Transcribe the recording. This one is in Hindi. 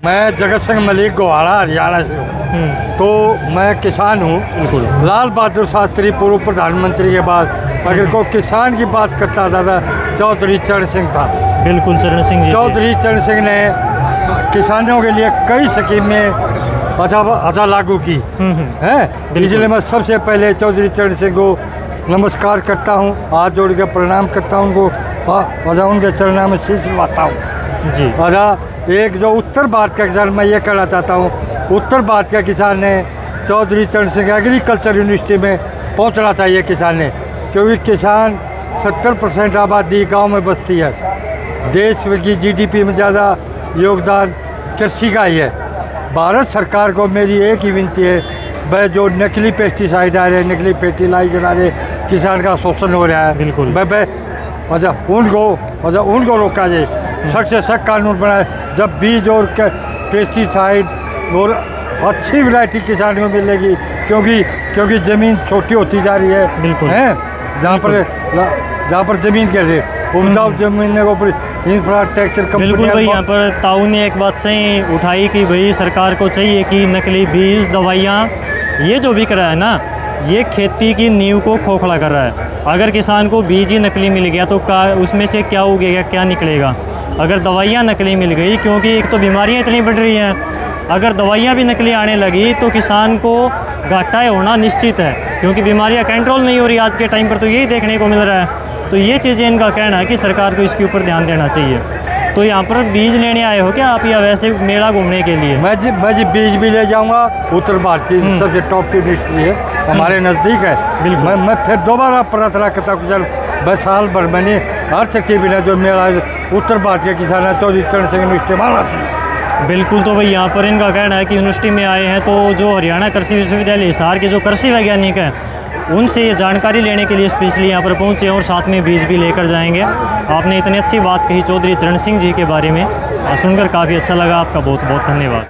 मैं जगत सिंह मलिक गोहाड़ा हरियाणा से हूँ। तो मैं किसान हूँ। लाल बहादुर शास्त्री पूर्व प्रधानमंत्री के बाद अगर कोई किसान की बात करता था चौधरी चरण सिंह था। बिल्कुल, चरण सिंह जी। चौधरी चरण सिंह ने किसानों के लिए कई स्कीमें अच्छा लागू की है। इसलिए मैं सबसे पहले चौधरी चरण सिंह को नमस्कार करता हूँ, हाथ जोड़ के प्रणाम करता हूँ उनको, उनके चरणों में शीश नवाता हूँ जी। एक जो उत्तर भारत का किसान, मैं ये कहना चाहता हूँ, उत्तर भारत का किसान ने चौधरी चरण सिंह एग्रीकल्चर यूनिवर्सिटी में पहुँचना चाहिए किसान ने, क्योंकि किसान 70% आबादी गांव में बसती है। देश की जीडीपी में ज़्यादा योगदान कृषि का ही है। भारत सरकार को मेरी एक ही विनती है, वह जो नकली पेस्टिसाइड आ रहे हैं, नकली फर्टिलाइजर आ रहे हैं, किसान का शोषण हो रहा है, बिल्कुल उनको रोका जाए, सख्त से सख्त कानून बनाए। जब बीज और पेस्टिसाइड और अच्छी वैरायटी किसान को मिलेगी, क्योंकि ज़मीन छोटी होती जा रही है। बिल्कुल है जहाँ पर ज़मीन कैसे उपजाऊ ज़मीन को इंफ्रास्ट्रक्चर कंपनी। बिल्कुल भाई, यहाँ पर ताऊ ने एक बात सही उठाई कि भाई सरकार को चाहिए कि नकली बीज दवाइयाँ ये जो बिक रहा है ना, ये खेती की नींव को खोखला कर रहा है। अगर किसान को बीज ही नकली मिल गया तो उसमें से क्या उगेगा, क्या निकलेगा। अगर दवाइयाँ नकली मिल गई, क्योंकि एक तो बीमारियाँ इतनी बढ़ रही हैं, अगर दवाइयाँ भी नकली आने लगी तो किसान को घाटा होना निश्चित है, क्योंकि बीमारियाँ कंट्रोल नहीं हो रही आज के टाइम पर, तो यही देखने को मिल रहा है। तो ये चीज़ें इनका कहना है कि सरकार को इसके ऊपर ध्यान देना चाहिए। तो यहाँ पर बीज लेने आए हो क्या आप, या वैसे मेला घूमने के लिए? मैं जी बीज भी ले जाऊँगा। उत्तर भारत की सबसे टॉप की यूनिवर्सिटी है, हमारे नज़दीक है। बिल्कुल। मैं फिर दोबारा प्रार्थना करता हूँ, चल बस साल भर मैंने हर शक्ति बिना जो मेला उत्तर भारत के किसान चौधरी चरण सिंह यूनिवर्सिटी माना चाहिए। बिल्कुल। तो भाई यहाँ पर इनका कहना है कि यूनिवर्सिटी में आए हैं तो जो हरियाणा कृषि विश्वविद्यालय हिसार के जो कृषि वैज्ञानिक हैं, उनसे ये जानकारी लेने के लिए स्पेशली यहाँ पर पहुँचे और साथ में बीज भी लेकर जाएंगे। आपने इतनी अच्छी बात कही चौधरी चरण सिंह जी के बारे में, सुनकर काफ़ी अच्छा लगा। आपका बहुत बहुत धन्यवाद।